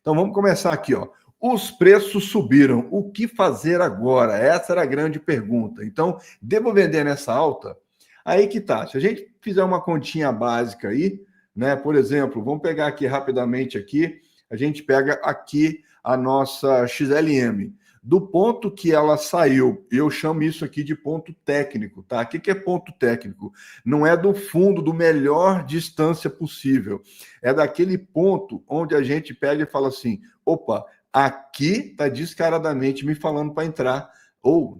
Então vamos começar aqui, ó. Os preços subiram. O que fazer agora? Essa era a grande pergunta. Então, devo vender nessa alta? Aí que tá. Se a gente fizer uma continha básica aí, né? Por exemplo, vamos pegar aqui rapidamente aqui. A gente pega aqui a nossa XLM. Do ponto que ela saiu, eu chamo isso aqui de ponto técnico, tá? O que é ponto técnico? Não é do fundo, do melhor distância possível. É daquele ponto onde a gente pega e fala assim, opa, aqui está descaradamente me falando para entrar, ou,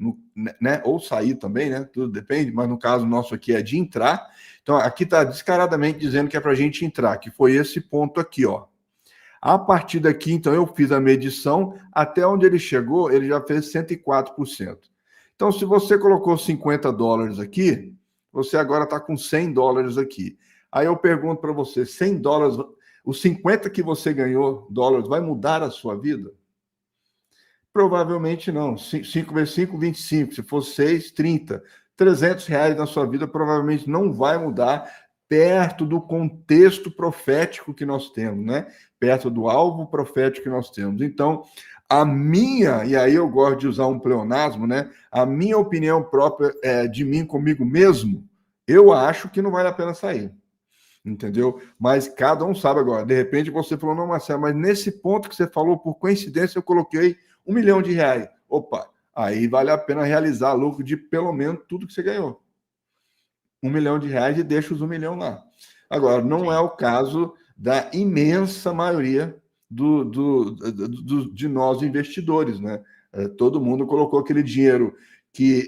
né, ou sair também, né? Tudo depende, mas no caso nosso aqui é de entrar. Então, aqui está descaradamente dizendo que é para a gente entrar, que foi esse ponto aqui, ó. A partir daqui, então, eu fiz a medição, até onde ele chegou, ele já fez 104%. Então, se você colocou 50 dólares aqui, você agora está com 100 dólares aqui. Aí eu pergunto para você, 100 dólares, os 50 que você ganhou dólares, vai mudar a sua vida? Provavelmente não. 5 vezes 5, 25. Se for 6, 30. 300 reais na sua vida provavelmente não vai mudar perto do contexto profético que nós temos, né? Perto do alvo profético que nós temos. Então, a minha, e aí eu gosto de usar um pleonasmo, né? A minha opinião própria de mim comigo mesmo, eu acho que não vale a pena sair. Entendeu? Mas cada um sabe agora. De repente você falou, não, Marcelo, mas nesse ponto que você falou, por coincidência, eu coloquei R$1 milhão. Opa, aí vale a pena realizar lucro de pelo menos tudo que você ganhou. R$1 milhão e deixa os 1 milhão lá. Agora, não é o caso da imensa maioria de nós investidores, né? Todo mundo colocou aquele dinheiro que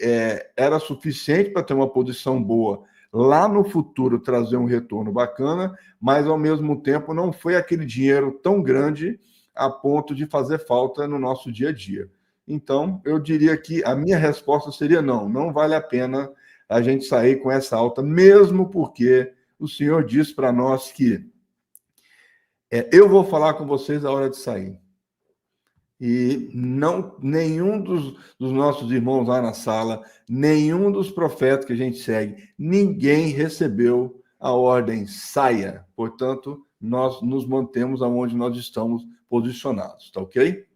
era suficiente para ter uma posição boa lá no futuro, trazer um retorno bacana, mas ao mesmo tempo não foi aquele dinheiro tão grande a ponto de fazer falta no nosso dia a dia. Então, eu diria que a minha resposta seria não vale a pena a gente sair com essa alta, mesmo porque o senhor disse para nós que eu vou falar com vocês a hora de sair. E nenhum dos nossos irmãos lá na sala, nenhum dos profetas que a gente segue, ninguém recebeu a ordem saia. Portanto, nós nos mantemos aonde nós estamos posicionados, tá ok?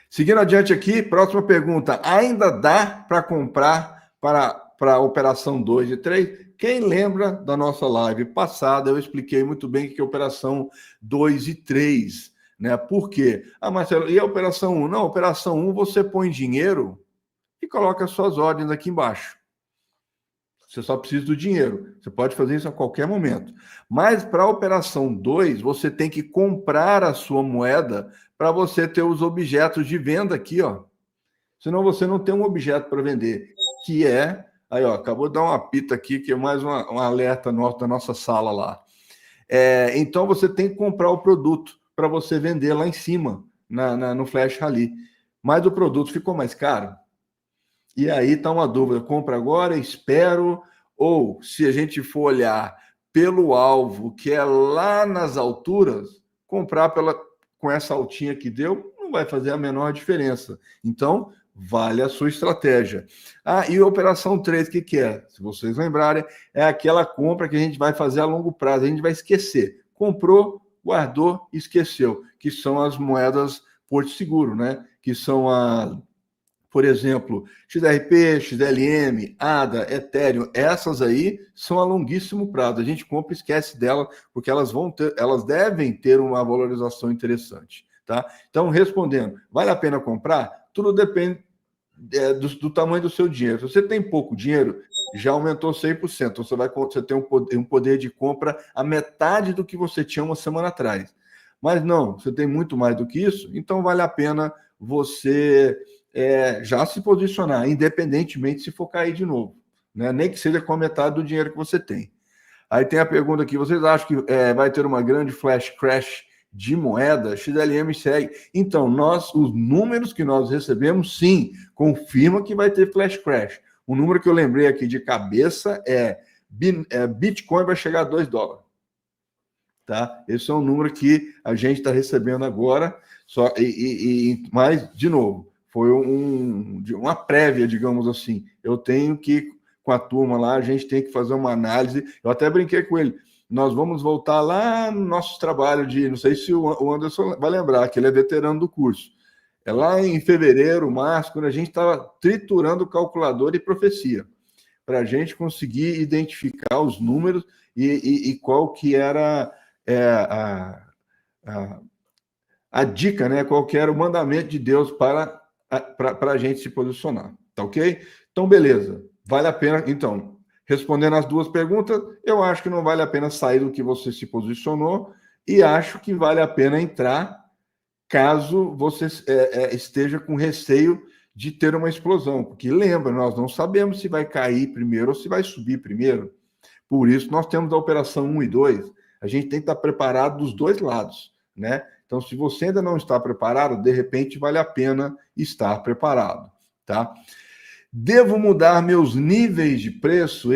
Seguindo adiante aqui, próxima pergunta. Ainda dá para comprar para a operação 2 e 3? Quem lembra da nossa live passada, eu expliquei muito bem o que é operação 2 e 3. Né? Por quê? Ah, Marcelo, e a operação 1? Não, a operação 1 você põe dinheiro e coloca suas ordens aqui embaixo. Você só precisa do dinheiro. Você pode fazer isso a qualquer momento. Mas para a operação 2, você tem que comprar a sua moeda para você ter os objetos de venda aqui, ó. Senão você não tem um objeto para vender, que é... Aí, ó, acabou de dar um apito aqui, que é mais um alerta da nossa sala lá. Então, você tem que comprar o produto para você vender lá em cima, no Flash Rally. Mas o produto ficou mais caro. E aí está uma dúvida, compra agora, espero, ou se a gente for olhar pelo alvo, que é lá nas alturas, comprar com essa altinha que deu, não vai fazer a menor diferença. Então, vale a sua estratégia. Ah, e a operação 3, o que é? Se vocês lembrarem, é aquela compra que a gente vai fazer a longo prazo, a gente vai esquecer. Comprou, guardou, esqueceu, que são as moedas Porto Seguro, né? Que são por exemplo, XRP, XLM, ADA, Ethereum, essas aí são a longuíssimo prazo. A gente compra e esquece delas, porque elas devem ter uma valorização interessante. Tá? Então, respondendo, vale a pena comprar? Tudo depende do tamanho do seu dinheiro. Se você tem pouco dinheiro, já aumentou 100%. Você tem um poder de compra a metade do que você tinha uma semana atrás. Mas não, você tem muito mais do que isso, então vale a pena você já se posicionar, independentemente se for cair de novo, né? Nem que seja com a metade do dinheiro que você tem. Aí tem a pergunta aqui, vocês acham que vai ter uma grande flash crash de moeda? XLM segue. Então, os números que nós recebemos, sim, confirma que vai ter flash crash. O número que eu lembrei aqui de cabeça Bitcoin vai chegar a 2 dólares. Tá? Esse é um número que a gente está recebendo agora, mas, de novo, foi uma prévia, digamos assim. Eu tenho que, com a turma lá, a gente tem que fazer uma análise. Eu até brinquei com ele. nós vamos voltar lá no nosso trabalho de, não sei se o Anderson vai lembrar, que ele é veterano do curso. É lá em fevereiro, março, quando a gente estava triturando calculadora e profecia, para a gente conseguir identificar os números e qual que era a dica, né? Qual que era o mandamento de Deus para a gente se posicionar, tá ok? Então, beleza. Vale a pena, então, respondendo as duas perguntas, eu acho que não vale a pena sair do que você se posicionou e acho que vale a pena entrar caso você esteja com receio de ter uma explosão, porque lembra, nós não sabemos se vai cair primeiro ou se vai subir primeiro. Por isso, nós temos a operação 1 e 2. A gente tem que estar preparado dos dois lados, né? Então, se você ainda não está preparado, de repente vale a pena estar preparado, tá? Devo mudar meus níveis de preço?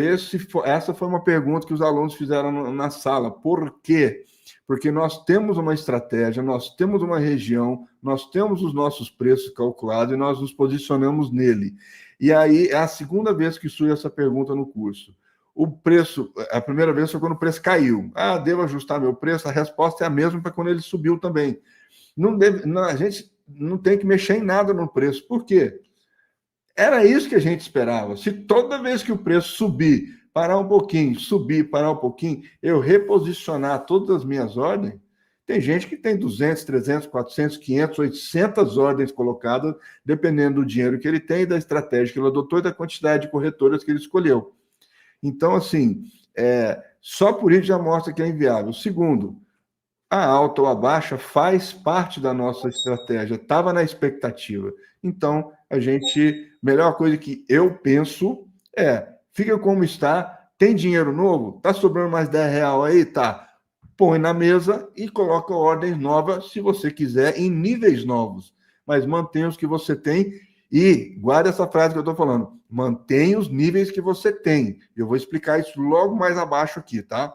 Essa foi uma pergunta que os alunos fizeram na sala. Por quê? Porque nós temos uma estratégia, nós temos uma região, nós temos os nossos preços calculados e nós nos posicionamos nele. E aí é a segunda vez que surge essa pergunta no curso. O preço, a primeira vez foi quando o preço caiu. Ah, devo ajustar meu preço? A resposta é a mesma para quando ele subiu também. A gente não tem que mexer em nada no preço. Por quê? Era isso que a gente esperava. Se toda vez que o preço subir, parar um pouquinho, subir, parar um pouquinho, eu reposicionar todas as minhas ordens, tem gente que tem 200, 300, 400, 500, 800 ordens colocadas, dependendo do dinheiro que ele tem, da estratégia que ele adotou e da quantidade de corretoras que ele escolheu. Então, assim, só por isso já mostra que é inviável. Segundo, a alta ou a baixa faz parte da nossa estratégia, estava na expectativa. Então, melhor coisa que eu penso fica como está, tem dinheiro novo? Tá sobrando mais R$10 aí? Tá. Põe na mesa e coloca ordens novas, se você quiser, em níveis novos. Mas mantenha os que você tem e guarde essa frase que eu estou falando. Mantenha os níveis que você tem. Eu vou explicar isso logo mais abaixo aqui, tá?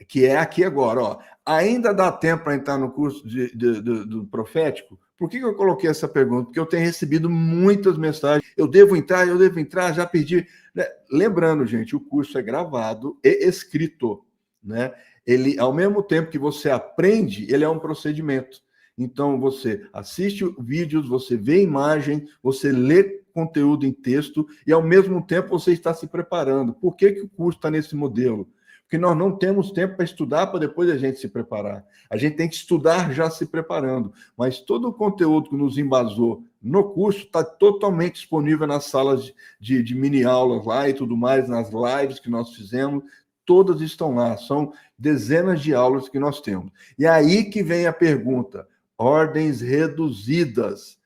Que é aqui agora, ó. Ainda dá tempo para entrar no curso do profético? Por que eu coloquei essa pergunta? Porque eu tenho recebido muitas mensagens. Eu devo entrar, já pedi. Né? Lembrando, gente, o curso é gravado e escrito, né? Ele, ao mesmo tempo que você aprende, ele é um procedimento. Então, você assiste vídeos, você vê imagem, você lê conteúdo em texto e, ao mesmo tempo, você está se preparando. Por que o curso está nesse modelo? Porque nós não temos tempo para estudar para depois a gente se preparar. A gente tem que estudar já se preparando. Mas todo o conteúdo que nos embasou no curso está totalmente disponível nas salas de mini-aulas lá e tudo mais, nas lives que nós fizemos. Todas estão lá. São dezenas de aulas que nós temos. E aí que vem a pergunta: ordens reduzidas.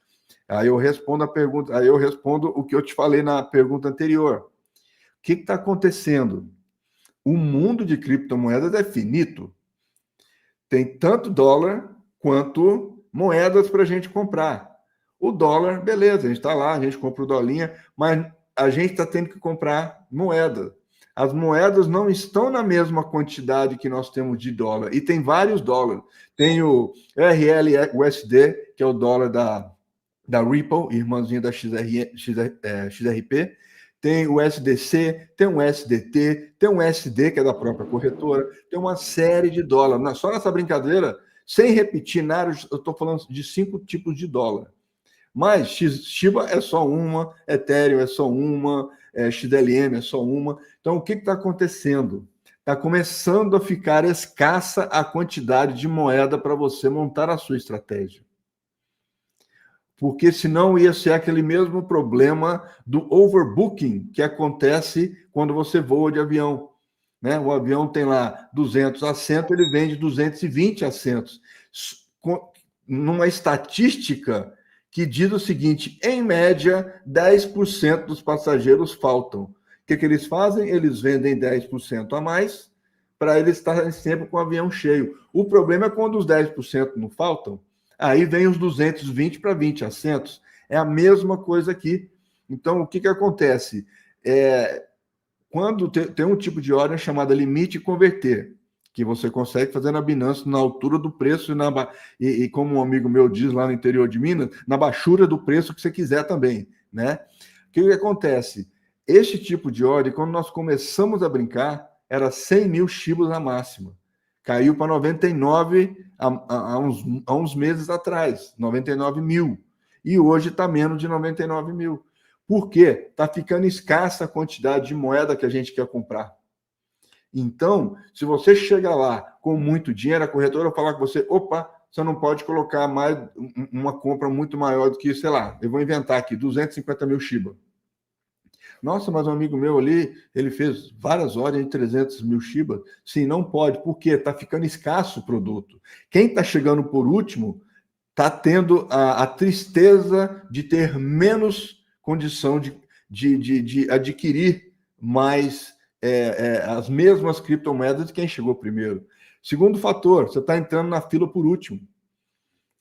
Aí eu respondo a pergunta, aí eu respondo o que eu te falei na pergunta anterior. O que está acontecendo? O mundo de criptomoedas é finito. Tem tanto dólar quanto moedas para a gente comprar. O dólar, beleza, a gente está lá, a gente compra o dolinha, mas a gente está tendo que comprar moeda. As moedas não estão na mesma quantidade que nós temos de dólar. E tem vários dólares. Tem o RLUSD, que é o dólar da Ripple, irmãzinha da XRP. Tem o SDC, tem o SDT, tem o SD, que é da própria corretora, tem uma série de dólares. Só nessa brincadeira, sem repetir nada, eu estou falando de 5 tipos de dólar. Mas Shiba é só uma, Ethereum é só uma, XLM é só uma. Então, o que está acontecendo? Está começando a ficar escassa a quantidade de moeda para você montar a sua estratégia. Porque senão ia ser aquele mesmo problema do overbooking que acontece quando você voa de avião. Né? O avião tem lá 200 assentos, ele vende 220 assentos. Numa estatística que diz o seguinte: em média, 10% dos passageiros faltam. O que eles fazem? Eles vendem 10% a mais para eles estarem sempre com o avião cheio. O problema é quando os 10% não faltam, aí vem os 220 para 20 assentos. É a mesma coisa aqui. Então, o que acontece? Quando tem um tipo de ordem chamada limite e converter, que você consegue fazer na Binance na altura do preço e como um amigo meu diz lá no interior de Minas, na baixura do preço que você quiser também, né? O que acontece? Este tipo de ordem, quando nós começamos a brincar, era 100 mil Shibas a máxima. Caiu para 99 há uns meses atrás, 99 mil. E hoje está menos de 99 mil. Por quê? Está ficando escassa a quantidade de moeda que a gente quer comprar. Então, se você chega lá com muito dinheiro, a corretora vai falar com você, opa, você não pode colocar mais uma compra muito maior do que, sei lá, eu vou inventar aqui, 250 mil Shiba. Nossa, mas um amigo meu ali, ele fez várias ordens de 300 mil Shiba. Sim, não pode, porque está ficando escasso o produto. Quem está chegando por último está tendo a tristeza de ter menos condição de adquirir mais as mesmas criptomoedas de quem chegou primeiro. Segundo fator, você está entrando na fila por último.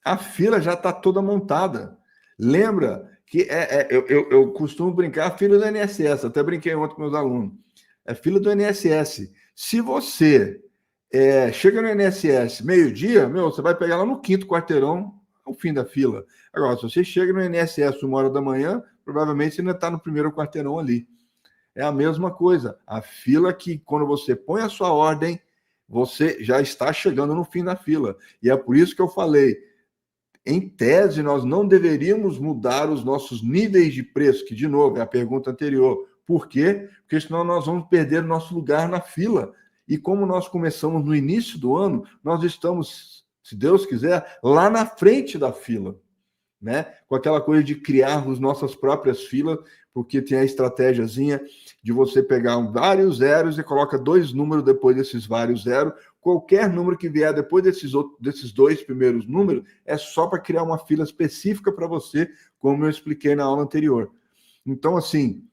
A fila já está toda montada. Lembra que eu costumo brincar a fila do INSS, até brinquei ontem com meus alunos. É fila do INSS. Se você chega no INSS meio-dia, você vai pegar lá no 5º quarteirão, ao fim da fila. Agora, se você chega no INSS 1h da manhã, provavelmente você ainda está no 1º quarteirão ali. É a mesma coisa. A fila que, quando você põe a sua ordem, você já está chegando no fim da fila. E é por isso que eu falei, em tese, nós não deveríamos mudar os nossos níveis de preço, que, de novo, é a pergunta anterior. Por quê? Porque senão nós vamos perder o nosso lugar na fila. E como nós começamos no início do ano, nós estamos, se Deus quiser, lá na frente da fila, né? Com aquela coisa de criarmos nossas próprias filas, porque tem a estratégiazinha de você pegar vários zeros e coloca 2 números depois desses vários zeros. Qualquer número que vier depois desses 2 primeiros números é só para criar uma fila específica para você, como eu expliquei na aula anterior. Então, assim,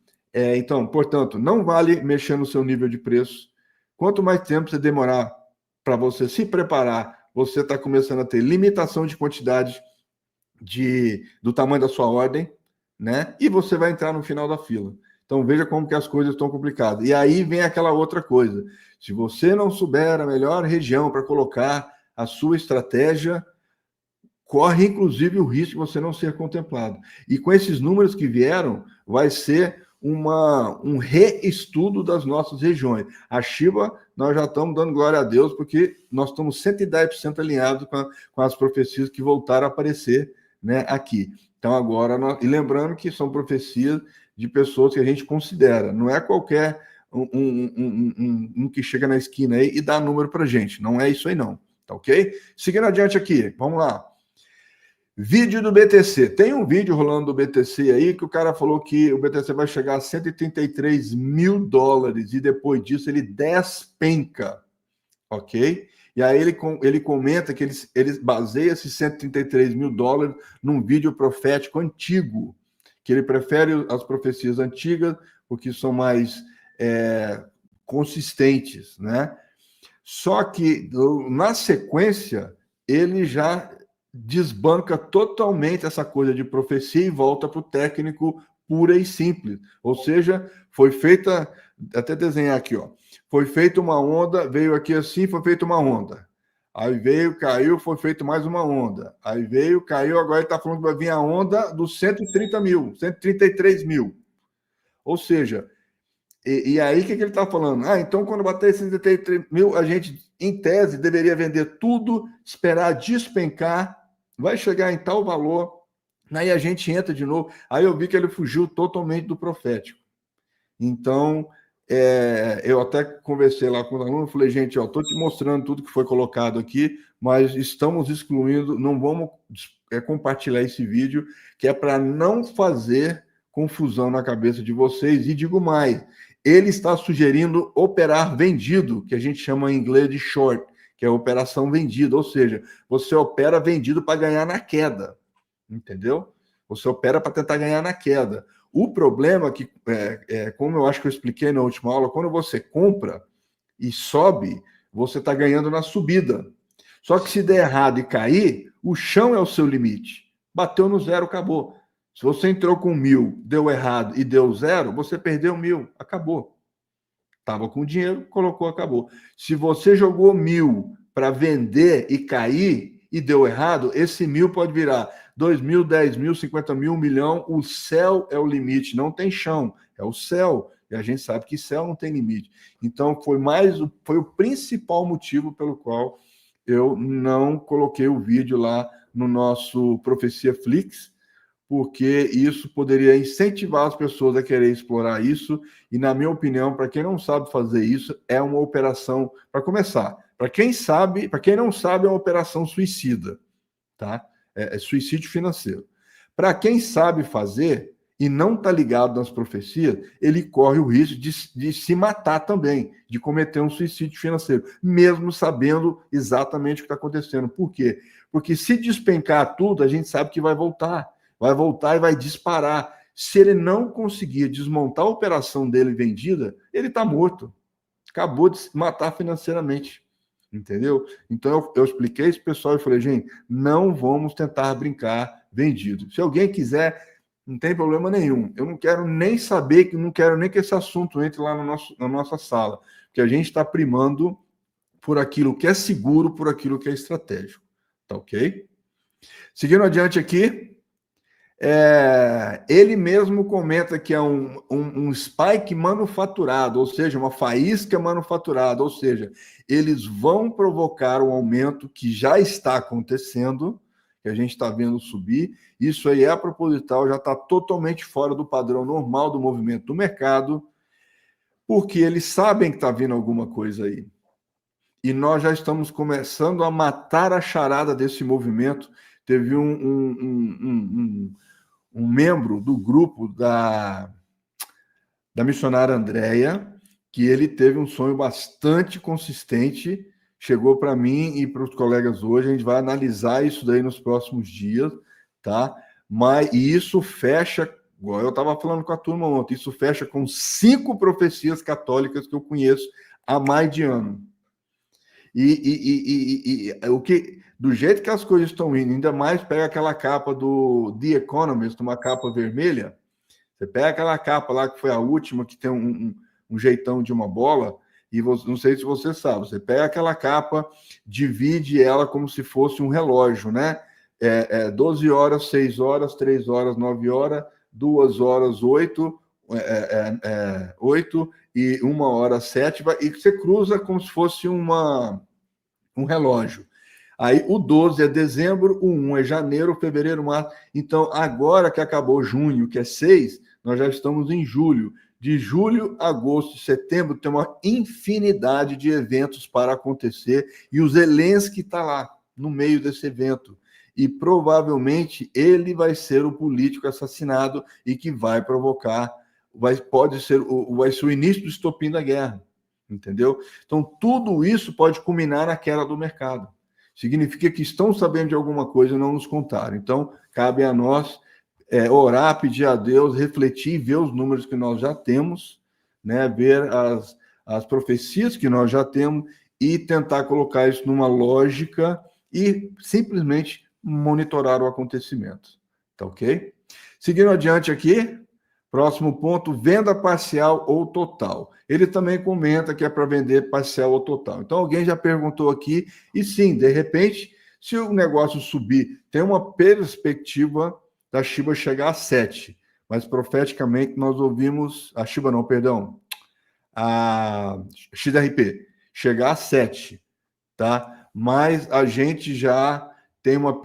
portanto, não vale mexer no seu nível de preço. Quanto mais tempo você demorar para você se preparar, você está começando a ter limitação de quantidade do tamanho da sua ordem, né? E você vai entrar no final da fila. Então, veja como que as coisas estão complicadas. E aí vem aquela outra coisa. Se você não souber a melhor região para colocar a sua estratégia, corre, inclusive, o risco de você não ser contemplado. E com esses números que vieram, vai ser um reestudo das nossas regiões. A Shiba, nós já estamos dando glória a Deus, porque nós estamos 110% alinhados com as profecias que voltaram a aparecer, né, aqui. Então, agora, e lembrando que são profecias de pessoas que a gente considera, não é qualquer um que chega na esquina aí e dá número para gente, não é isso aí não, tá ok? Seguindo adiante aqui, vamos lá. Vídeo do BTC. Tem um vídeo rolando do BTC aí que o cara falou que o BTC vai chegar a 133 mil dólares e depois disso ele despenca, ok? E aí ele comenta que ele baseia esses 133 mil dólares num vídeo profético antigo, que ele prefere as profecias antigas porque são mais consistentes, né? Só que na sequência ele já desbanca totalmente essa coisa de profecia e volta para o técnico pura e simples. Ou seja, foi feita, até desenhar aqui, ó. Foi feita uma onda, veio aqui assim, foi feita uma onda. Aí veio, caiu, foi feita mais uma onda. Aí veio, caiu, agora ele está falando que vai vir a onda dos 130 mil, 133 mil. Ou seja, e aí o que ele está falando? Então quando bater 133 mil, a gente, em tese, deveria vender tudo, esperar despencar, vai chegar em tal valor, aí a gente entra de novo. Aí eu vi que ele fugiu totalmente do profético. Então, eu até conversei lá com os alunos, falei, gente, estou te mostrando tudo que foi colocado aqui, mas estamos excluindo, não vamos compartilhar esse vídeo, que é para não fazer confusão na cabeça de vocês. E digo mais, ele está sugerindo operar vendido, que a gente chama em inglês de short, que é operação vendida, ou seja, você opera vendido para ganhar na queda, entendeu? Você opera para tentar ganhar na queda. O problema é que, como eu acho que eu expliquei na última aula, quando você compra e sobe, você está ganhando na subida. Só que se der errado e cair, o chão é o seu limite. Bateu no zero, acabou. Se você entrou com 1.000, deu errado e deu zero, você perdeu 1.000, acabou. Estava com dinheiro, colocou, acabou. Se você jogou 1.000 para vender e cair e deu errado, esse 1.000 pode virar 2.000, 10.000, 50.000, 1 milhão. O céu é o limite, não tem chão, é o céu. E a gente sabe que céu não tem limite. Então, foi o principal motivo pelo qual eu não coloquei o vídeo lá no nosso Profecia Flix, porque isso poderia incentivar as pessoas a querer explorar isso. E, na minha opinião, para quem não sabe fazer isso, é uma operação, para começar, para quem não sabe, é uma operação suicida, tá? É suicídio financeiro. Para quem sabe fazer e não está ligado nas profecias, ele corre o risco de se matar também, de cometer um suicídio financeiro, mesmo sabendo exatamente o que está acontecendo. Por quê? Porque se despencar tudo, a gente sabe que vai voltar e vai disparar. Se ele não conseguir desmontar a operação dele vendida, ele está morto. Acabou de se matar financeiramente. Entendeu? Então eu expliquei isso pro pessoal e falei, gente, não vamos tentar brincar vendido. Se alguém quiser, não tem problema nenhum. Eu não quero nem saber, não quero nem que esse assunto entre lá na nossa sala, porque a gente está primando por aquilo que é seguro, por aquilo que é estratégico. Tá ok? Seguindo adiante aqui, ele mesmo comenta que é um spike manufaturado, ou seja, uma faísca manufaturada, ou seja, eles vão provocar um aumento que já está acontecendo, que a gente está vendo subir. Isso aí é proposital, já está totalmente fora do padrão normal do movimento do mercado, porque eles sabem que está vindo alguma coisa aí. E nós já estamos começando a matar a charada desse movimento. Teve um membro do grupo da missionária Andréia, que ele teve um sonho bastante consistente, chegou para mim e para os colegas hoje, a gente vai analisar isso daí nos próximos dias, tá? E isso fecha, igual eu estava falando com a turma ontem, isso fecha com 5 profecias católicas que eu conheço há mais de ano. O que, do jeito que as coisas estão indo, ainda mais pega aquela capa do The Economist, uma capa vermelha, você pega aquela capa lá que foi a última, que tem um jeitão de uma bola, e não sei se você sabe, você pega aquela capa, divide ela como se fosse um relógio, né? 12 horas, 6 horas, 3 horas, 9 horas, 2 horas, 8, 8 e 1 hora, 7, e você cruza como se fosse um relógio. Aí o 12 é dezembro, o 1 é janeiro, fevereiro, março. Então, agora que acabou junho, que é 6, nós já estamos em julho. De julho, agosto e setembro, tem uma infinidade de eventos para acontecer, e o Zelensky está lá, no meio desse evento. E provavelmente ele vai ser o político assassinado e que vai provocar, vai ser o início do estopim da guerra. Entendeu? Então, tudo isso pode culminar na queda do mercado. Significa que estão sabendo de alguma coisa e não nos contaram. Então, cabe a nós orar, pedir a Deus, refletir, ver os números que nós já temos, né? Ver as profecias que nós já temos e tentar colocar isso numa lógica e simplesmente monitorar o acontecimento. Tá ok? Seguindo adiante aqui, próximo ponto, venda parcial ou total. Ele também comenta que é para vender parcial ou total. Então, alguém já perguntou aqui, e sim, de repente, se o negócio subir, tem uma perspectiva da Shiba chegar a 7, mas profeticamente nós ouvimos, a Shiba não, perdão, a XRP chegar a 7, tá? Mas a gente já tem uma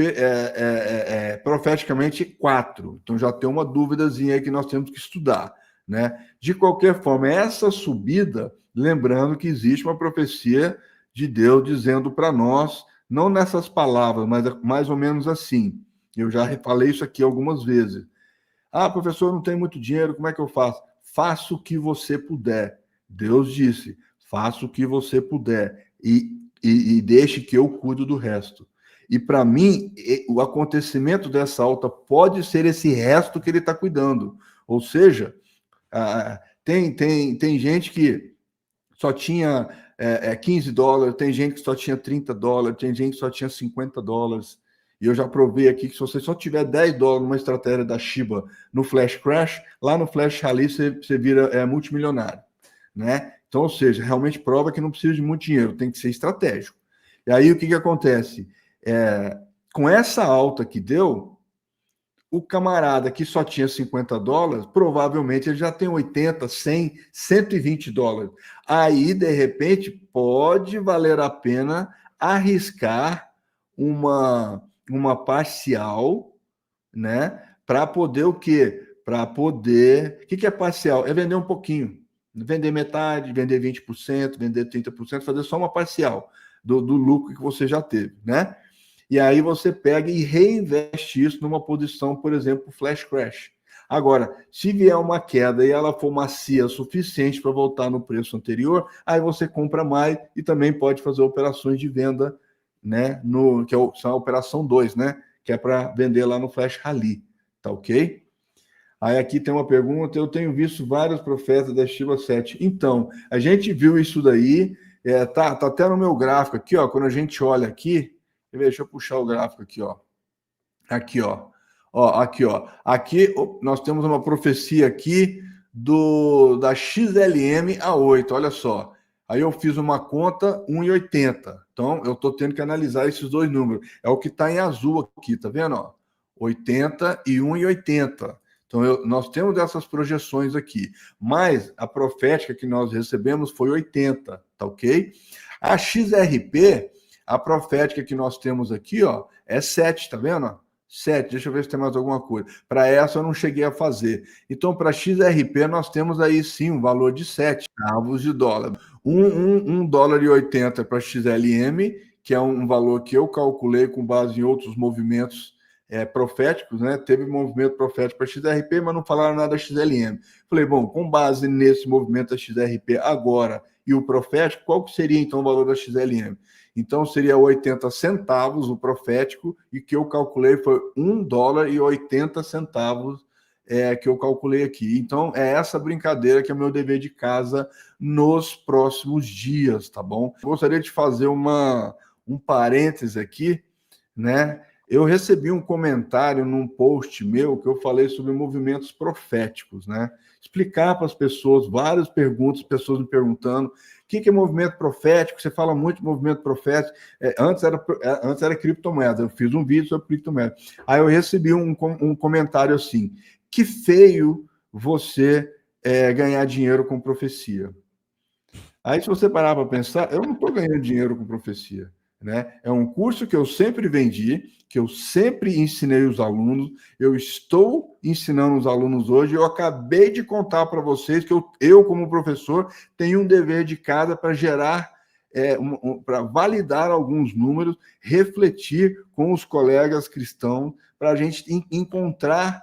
profeticamente 4, então já tem uma dúvidazinha aí que nós temos que estudar, né? De qualquer forma, essa subida, lembrando que existe uma profecia de Deus dizendo para nós, não nessas palavras, mas mais ou menos assim. Eu já falei isso aqui algumas vezes. Ah, professor, não tem muito dinheiro, como é que eu faço? Faça o que você puder. Deus disse, faça o que você puder e deixe que eu cuido do resto. E para mim, o acontecimento dessa alta pode ser esse resto que ele está cuidando. Ou seja, tem gente que só tinha $15, tem gente que só tinha $30, tem gente que só tinha $50. E eu já provei aqui que se você só tiver $10 numa estratégia da Shiba no Flash Crash, lá no Flash Rally você vira multimilionário, né? Então, ou seja, realmente prova que não precisa de muito dinheiro, tem que ser estratégico. E aí o que acontece? Com essa alta que deu, O camarada que só tinha $50, provavelmente ele já tem 80, 100, $120. Aí, de repente, pode valer a pena arriscar uma parcial, né? Para poder o quê? Para poder. O que é parcial? É vender um pouquinho. Vender metade, vender 20%, vender 30%, fazer só uma parcial do lucro que você já teve, né? E aí você pega e reinveste isso numa posição, por exemplo, flash crash. Agora, se vier uma queda e ela for macia o suficiente para voltar no preço anterior, aí você compra mais e também pode fazer operações de venda, né? São a operação 2, né? Que é para vender lá no flash rally, tá ok? Aí aqui tem uma pergunta, eu tenho visto vários profetas da Shiva 7. Então, a gente viu isso daí, tá até no meu gráfico aqui, ó, quando a gente olha aqui, deixa eu puxar o gráfico aqui, ó. Aqui, ó. Aqui, ó. Aqui nós temos uma profecia aqui da XLM a 8, olha só. Aí eu fiz uma conta 1,80. Então, eu estou tendo que analisar esses dois números. É o que está em azul aqui, tá vendo? Ó? 80 e 1,80. Então, nós temos essas projeções aqui. Mas a profética que nós recebemos foi 80, tá ok? A XRP, a profética que nós temos aqui, ó, é 7, tá vendo? 7, deixa eu ver se tem mais alguma coisa. Para essa eu não cheguei a fazer. Então, para XRP, nós temos aí sim um valor de 7 centavos de dólar. $1,80 para XLM, que é um valor que eu calculei com base em outros movimentos proféticos, né? Teve movimento profético para XRP, mas não falaram nada da XLM. Falei, bom, com base nesse movimento da XRP agora e o profético, qual que seria então o valor da XLM? Então seria 80 centavos o profético, e que eu calculei foi $1,80 que eu calculei aqui. Então é essa brincadeira que é o meu dever de casa nos próximos dias, tá bom? Gostaria de fazer um parêntese aqui, né? Eu recebi um comentário num post meu que eu falei sobre movimentos proféticos, né? Explicar para as pessoas, várias perguntas, pessoas me perguntando o que é movimento profético. Você fala muito de movimento profético. Antes era criptomoeda. Eu fiz um vídeo sobre criptomoeda. Aí eu recebi um comentário assim: que feio você ganhar dinheiro com profecia. Aí, se você parar para pensar, eu não estou ganhando dinheiro com profecia, né? É um curso que eu sempre vendi, que eu sempre ensinei os alunos, eu estou ensinando os alunos hoje, eu acabei de contar para vocês que eu, como professor, tenho um dever de casa para gerar, para validar alguns números, refletir com os colegas cristãos, para a gente encontrar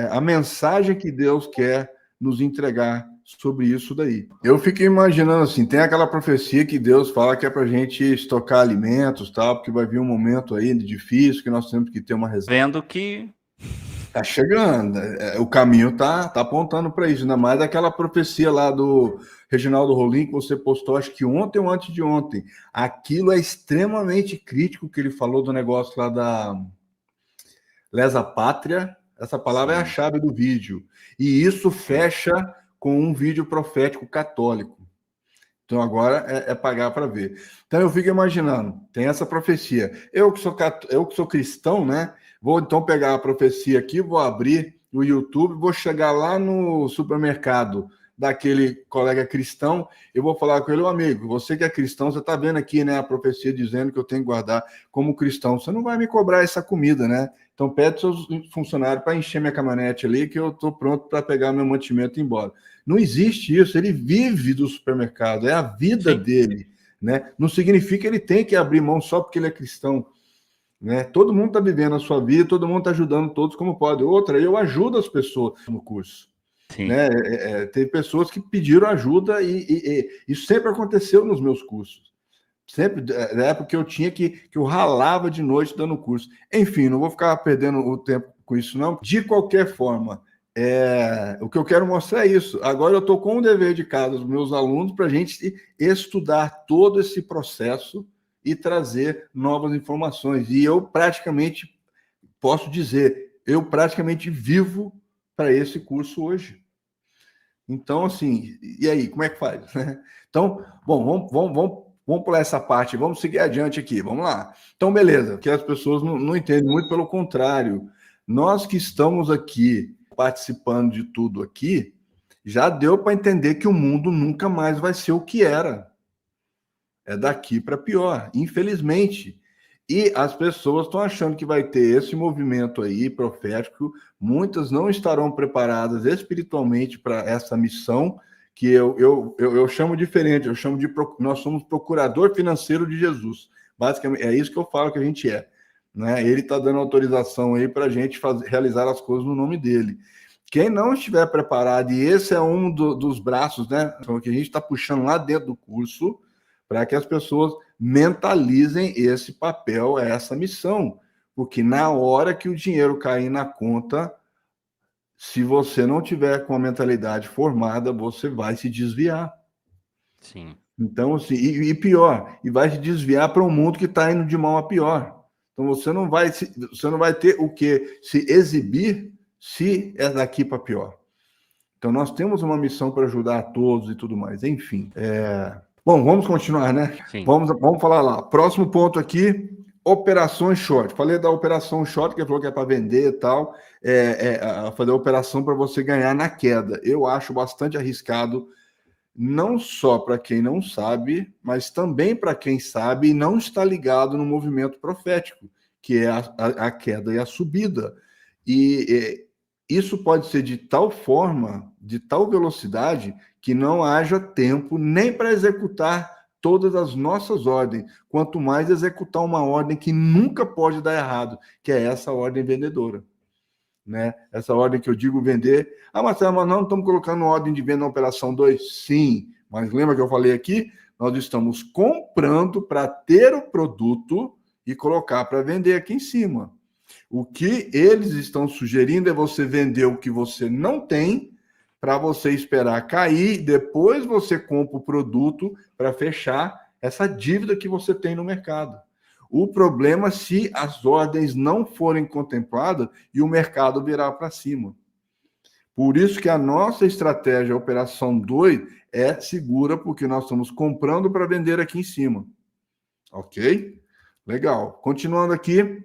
a mensagem que Deus quer nos entregar sobre isso daí. Eu fiquei imaginando assim, tem aquela profecia que Deus fala que é para a gente estocar alimentos, tal, porque vai vir um momento aí difícil que nós temos que ter uma reserva. Vendo que tá chegando, o caminho tá apontando para isso, ainda mais aquela profecia lá do Reginaldo Rolim que você postou, acho que ontem ou antes de ontem. Aquilo é extremamente crítico que ele falou do negócio lá da lesa pátria. Essa palavra é a chave do vídeo. E isso fecha com um vídeo profético católico. Então agora é pagar para ver. Então eu fico imaginando, tem essa profecia. Eu que sou cristão, né? Vou então pegar a profecia aqui, vou abrir o YouTube, vou chegar lá no supermercado daquele colega cristão, eu vou falar com ele: ô amigo, você que é cristão, você está vendo aqui, né, a profecia dizendo que eu tenho que guardar como cristão. Você não vai me cobrar essa comida, né? Então pede seus funcionários para encher minha caminhonete ali, que eu estou pronto para pegar meu mantimento e ir embora. Não existe isso, ele vive do supermercado, é a vida dele, né? Não significa que ele tem que abrir mão só porque ele é cristão, né? Todo mundo está vivendo a sua vida, todo mundo está ajudando todos como pode. Outra, eu ajudo as pessoas no curso. Né? Tem pessoas que pediram ajuda e isso sempre aconteceu nos meus cursos. Sempre, na época que eu tinha que eu ralava de noite dando curso. Enfim, não vou ficar perdendo o tempo com isso, não. De qualquer forma, o que eu quero mostrar é isso. Agora eu estou com o dever de casa dos meus alunos para a gente estudar todo esse processo e trazer novas informações. E eu praticamente posso dizer, eu praticamente vivo para esse curso hoje. Então, assim, e aí, como é que faz? Então, bom, vamos pular essa parte, vamos seguir adiante aqui, vamos lá. Então, beleza, que as pessoas não entendem, muito pelo contrário. Nós que estamos aqui participando de tudo aqui, já deu para entender que o mundo nunca mais vai ser o que era. É daqui para pior, infelizmente. E as pessoas estão achando que vai ter esse movimento aí profético, muitas não estarão preparadas espiritualmente para essa missão, que eu chamo diferente, eu chamo de nós somos procurador financeiro de Jesus. Basicamente, é isso que eu falo que a gente é. Né? Ele está dando autorização aí para a gente realizar as coisas no nome dele. Quem não estiver preparado, e esse é um dos braços, né, que a gente está puxando lá dentro do curso, para que as pessoas mentalizem esse papel, essa missão. Porque na hora que o dinheiro cair na conta, se você não tiver com a mentalidade formada, você vai se desviar. Sim. Então, assim, e pior, e vai se desviar para um mundo que está indo de mal a pior. Então, você não vai ter o que se exibir se é daqui para pior. Então, nós temos uma missão para ajudar a todos e tudo mais. Enfim, bom, vamos continuar, né? Sim. Vamos falar lá. Próximo ponto aqui, operações short. Falei da operação short, que falou que é para vender e tal, fazer a operação para você ganhar na queda. Eu acho bastante arriscado, não só para quem não sabe, mas também para quem sabe e não está ligado no movimento profético, que é a queda e a subida. E isso pode ser de tal forma, de tal velocidade, que não haja tempo nem para executar todas as nossas ordens, quanto mais executar uma ordem que nunca pode dar errado, que é essa ordem vendedora. Né? Essa ordem que eu digo vender. Ah, Marcelo, mas não estamos colocando ordem de venda na operação 2? Sim, mas lembra que eu falei aqui? Nós estamos comprando para ter o produto e colocar para vender aqui em cima. O que eles estão sugerindo é você vender o que você não tem para você esperar cair, depois você compra o produto para fechar essa dívida que você tem no mercado. O problema é se as ordens não forem contempladas e o mercado virar para cima. Por isso que a nossa estratégia, a Operação 2, é segura, porque nós estamos comprando para vender aqui em cima. Ok? Legal. Continuando aqui.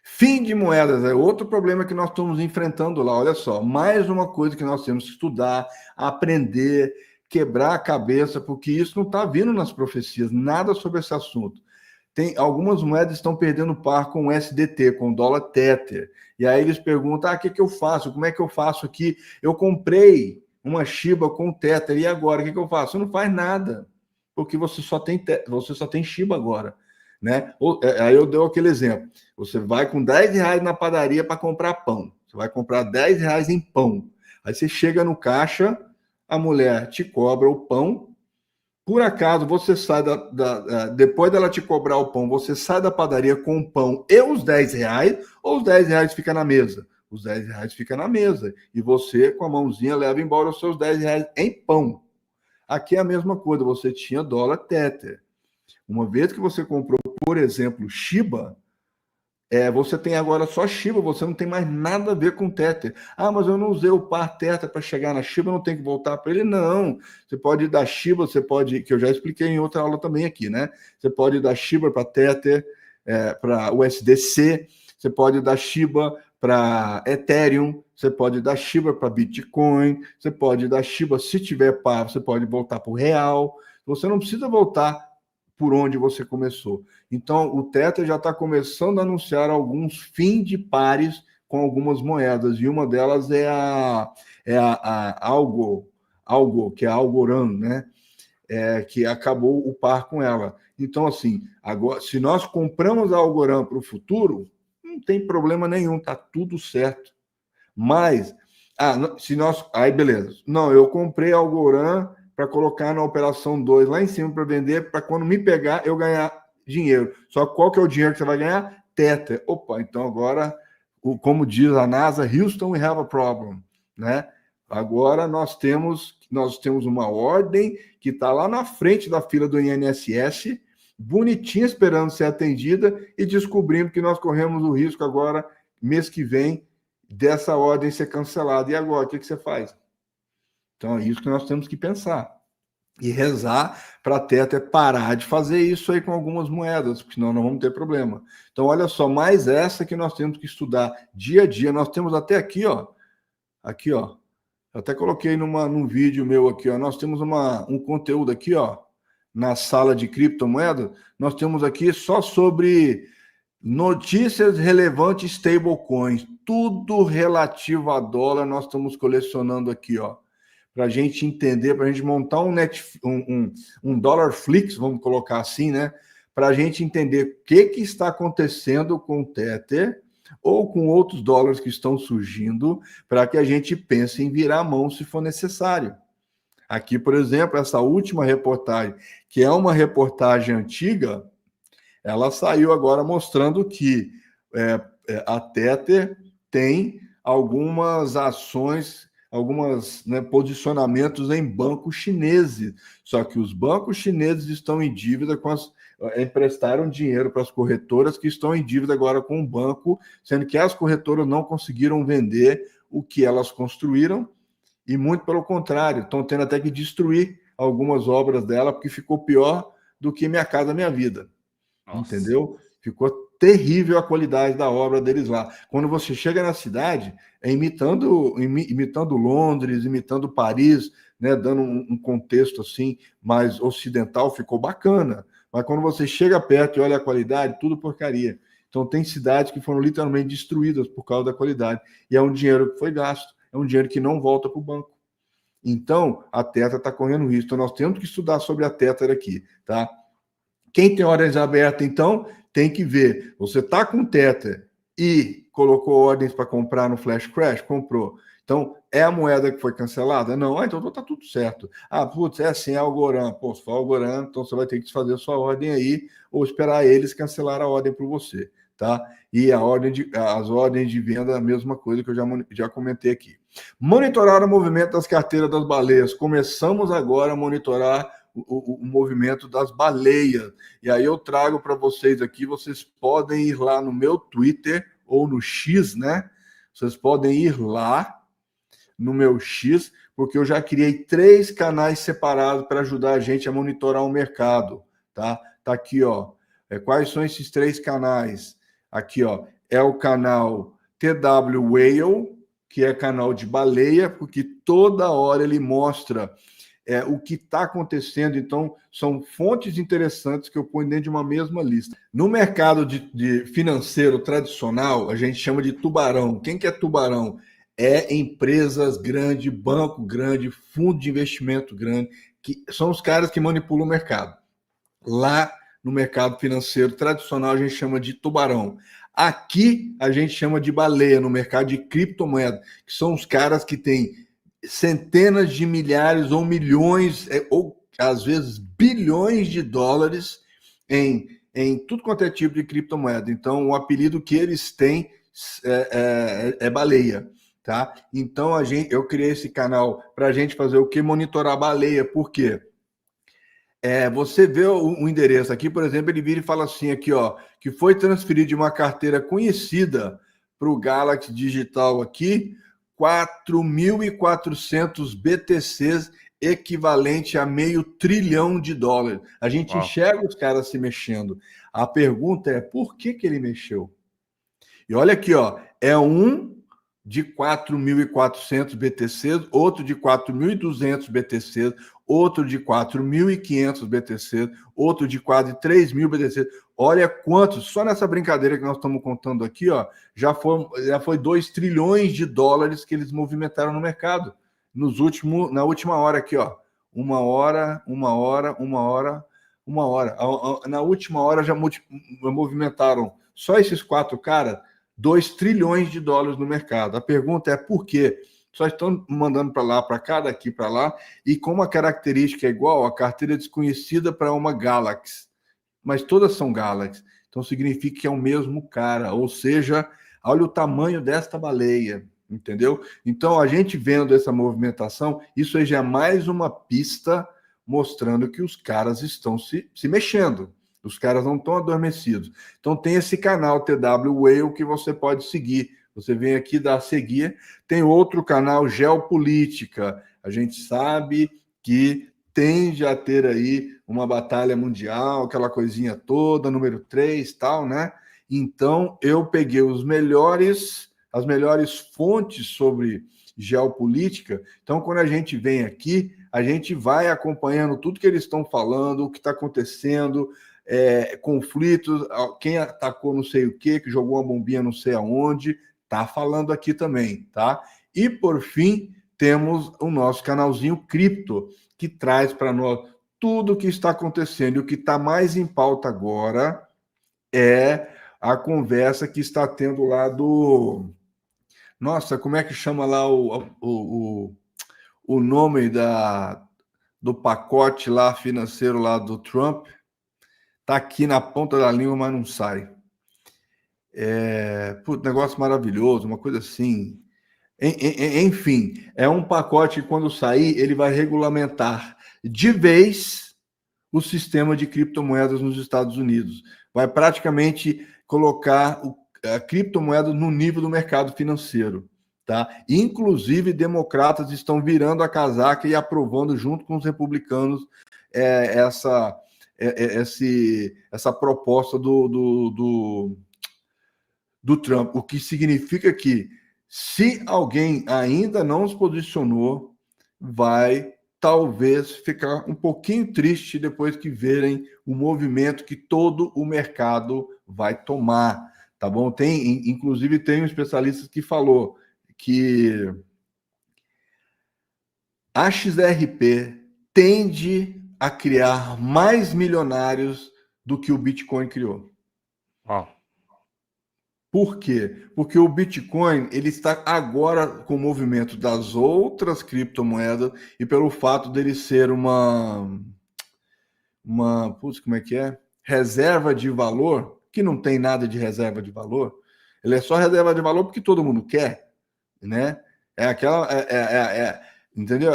Fim de moedas é outro problema que nós estamos enfrentando lá. Olha só, mais uma coisa que nós temos que estudar, aprender, quebrar a cabeça, porque isso não está vindo nas profecias, nada sobre esse assunto. Tem algumas moedas estão perdendo par com o SDT, com o dólar Tether. E aí eles perguntam: o que eu faço? Como é que eu faço aqui? Eu comprei uma Shiba com Tether, e agora? O que eu faço? Você não faz nada, porque você só tem Shiba agora. Né? Aí eu dei aquele exemplo. Você vai com R$10 na padaria para comprar pão. Você vai comprar R$10 em pão. Aí você chega no caixa, a mulher te cobra o pão. Por acaso você sai depois dela te cobrar o pão, você sai da padaria com o pão e os R$10, ou os R$10 fica na mesa? Os R$10 fica na mesa. E você, com a mãozinha, leva embora os seus R$10 em pão. Aqui é a mesma coisa, você tinha dólar Tether. Uma vez que você comprou, por exemplo, Shiba, você tem agora só Shiba, você não tem mais nada a ver com Tether. Ah, mas eu não usei o par Tether para chegar na Shiba, não tem que voltar para ele? Não. Você pode ir da Shiba, que eu já expliquei em outra aula também aqui, né? Você pode ir da Shiba para Tether, para USDC, você pode ir da Shiba para Ethereum, você pode ir da Shiba para Bitcoin, você pode ir da Shiba, se tiver par, você pode voltar para o real. Você não precisa voltar por onde você começou. Então, o Tether já está começando a anunciar alguns fim de pares com algumas moedas, e uma delas é a Algo, que é a Algorand, né? Que acabou o par com ela. Então, assim, agora, se nós compramos a Algorand para o futuro, não tem problema nenhum, está tudo certo. Mas, aí beleza. Não, eu comprei a Algorand para colocar na operação 2 lá em cima para vender, para quando me pegar eu ganhar dinheiro. Só qual que é o dinheiro que você vai ganhar? Tether. Opa, então agora, como diz a NASA, Houston, we have a problem, né? Agora nós temos uma ordem que está lá na frente da fila do INSS, bonitinha, esperando ser atendida, e descobrimos que nós corremos o risco agora, mês que vem, dessa ordem ser cancelada. E agora, o que você faz? Então, é isso que nós temos que pensar. e rezar para a Tether parar de fazer isso aí com algumas moedas, porque senão não vamos ter problema. Então, olha só, mais essa que nós temos que estudar dia a dia. Nós temos até aqui, ó. Aqui, ó. Eu até coloquei num vídeo meu aqui, ó. Nós temos um conteúdo aqui, ó, na sala de criptomoeda. Nós temos aqui só sobre notícias relevantes stablecoins. Tudo relativo a dólar nós estamos colecionando aqui, ó. Para a gente entender, para a gente montar um Dollar Flix, vamos colocar assim, né? Para a gente entender o que está acontecendo com o Tether ou com outros dólares que estão surgindo, para que a gente pense em virar a mão se for necessário. Aqui, por exemplo, essa última reportagem, que é uma reportagem antiga, ela saiu agora mostrando que a Tether tem algumas ações, alguns posicionamentos em bancos chineses. Só que os bancos chineses estão em dívida com emprestaram dinheiro para as corretoras que estão em dívida agora com o banco, sendo que as corretoras não conseguiram vender o que elas construíram e muito pelo contrário, estão tendo até que destruir algumas obras dela porque ficou pior do que Minha Casa Minha Vida. Nossa. Entendeu? Ficou terrível a qualidade da obra deles lá. Quando você chega na cidade, é imitando Londres, imitando Paris, né, dando um contexto assim mais ocidental, ficou bacana. Mas quando você chega perto e olha a qualidade, tudo porcaria. Então tem cidades que foram literalmente destruídas por causa da qualidade. E é um dinheiro que foi gasto, é um dinheiro que não volta para o banco. Então a Tether está correndo risco. Então nós temos que estudar sobre a Tether aqui, tá? Quem tem ordens abertas, então, tem que ver. Você está com Tether e colocou ordens para comprar no Flash Crash? Comprou. Então, é a moeda que foi cancelada? Não. Então está tudo certo. Ah, putz, é assim, é Algorand. Pô, se for Algorand, então você vai ter que desfazer a sua ordem aí ou esperar eles cancelar a ordem para você, tá? E as ordens de venda, a mesma coisa que eu já comentei aqui. Monitorar o movimento das carteiras das baleias. Começamos agora a monitorar o movimento das baleias. E aí eu trago para vocês aqui, vocês podem ir lá no meu Twitter ou no X, né? Vocês podem ir lá no meu X, porque eu já criei 3 canais separados para ajudar a gente a monitorar o mercado, tá? Tá aqui, ó. Quais são esses 3 canais? Aqui, ó, é o canal TW Whale, que é canal de baleia, porque toda hora ele mostra o que está acontecendo. Então, são fontes interessantes que eu ponho dentro de uma mesma lista. No mercado de financeiro tradicional, a gente chama de tubarão. Quem que é tubarão? É empresas grandes, banco grande, fundo de investimento grande, que são os caras que manipulam o mercado. Lá no mercado financeiro tradicional, a gente chama de tubarão. Aqui, a gente chama de baleia, no mercado de criptomoeda, que são os caras que têm centenas de milhares ou milhões, ou às vezes bilhões de dólares em tudo quanto é tipo de criptomoeda. Então, o apelido que eles têm é baleia, tá? Então, eu criei esse canal para a gente fazer o que? Monitorar a baleia. Por quê? Você vê o endereço aqui, por exemplo, ele vira e fala assim aqui, ó, que foi transferido de uma carteira conhecida para o Galaxy Digital aqui, 4.400 BTCs, equivalente a $500 bilhão. A gente enxerga os caras se mexendo. A pergunta é, por que ele mexeu? E olha aqui, ó, é um de 4.400 BTCs, outro de 4.200 BTCs, outro de 4.500 BTCs, outro de quase 3.000 BTCs. Olha quantos, só nessa brincadeira que nós estamos contando aqui, ó, já foi 2 trilhões de dólares que eles movimentaram no mercado na última hora aqui, ó. Uma hora. Na última hora já movimentaram só esses 4 caras 2 trilhões de dólares no mercado. A pergunta é por quê? Só estão mandando para lá, para cá, daqui para lá, e como a característica é igual, a carteira é desconhecida para uma Galaxy, mas todas são Galaxy, então significa que é o mesmo cara, ou seja, olha o tamanho desta baleia, entendeu? Então, a gente vendo essa movimentação, isso aí já é mais uma pista mostrando que os caras estão se mexendo. Os caras não estão adormecidos. Então tem esse canal TW Whale que você pode seguir. Você vem aqui dar a seguir. Tem outro canal Geopolítica. A gente sabe que tende a ter aí uma batalha mundial, aquela coisinha toda, número 3, tal, né? Então, eu peguei as melhores fontes sobre geopolítica. Então, quando a gente vem aqui, a gente vai acompanhando tudo que eles estão falando, o que está acontecendo, conflitos, quem atacou não sei o quê, que jogou uma bombinha não sei aonde, tá falando aqui também, tá? E, por fim, temos o nosso canalzinho Cripto, que traz para nós tudo o que está acontecendo. E o que está mais em pauta agora é a conversa que está tendo lá do... Nossa, como é que chama lá o nome do pacote lá financeiro lá do Trump? Está aqui na ponta da língua, mas não sai. Negócio maravilhoso, uma coisa assim. Enfim, é um pacote que, quando sair, ele vai regulamentar de vez o sistema de criptomoedas nos Estados Unidos. Vai praticamente colocar a criptomoeda no nível do mercado financeiro. Tá? Inclusive, democratas estão virando a casaca e aprovando, junto com os republicanos, essa proposta do Trump, o que significa que, se alguém ainda não se posicionou, vai talvez ficar um pouquinho triste depois que verem o movimento que todo o mercado vai tomar, tá bom? Inclusive, tem um especialista que falou que a XRP tende a criar mais milionários do que o Bitcoin criou. Uau. Por quê? Porque o Bitcoin, ele está agora com o movimento das outras criptomoedas, e pelo fato dele ser como é que é? Reserva de valor, que não tem nada de reserva de valor. Ele é só reserva de valor porque todo mundo quer, né? Entendeu?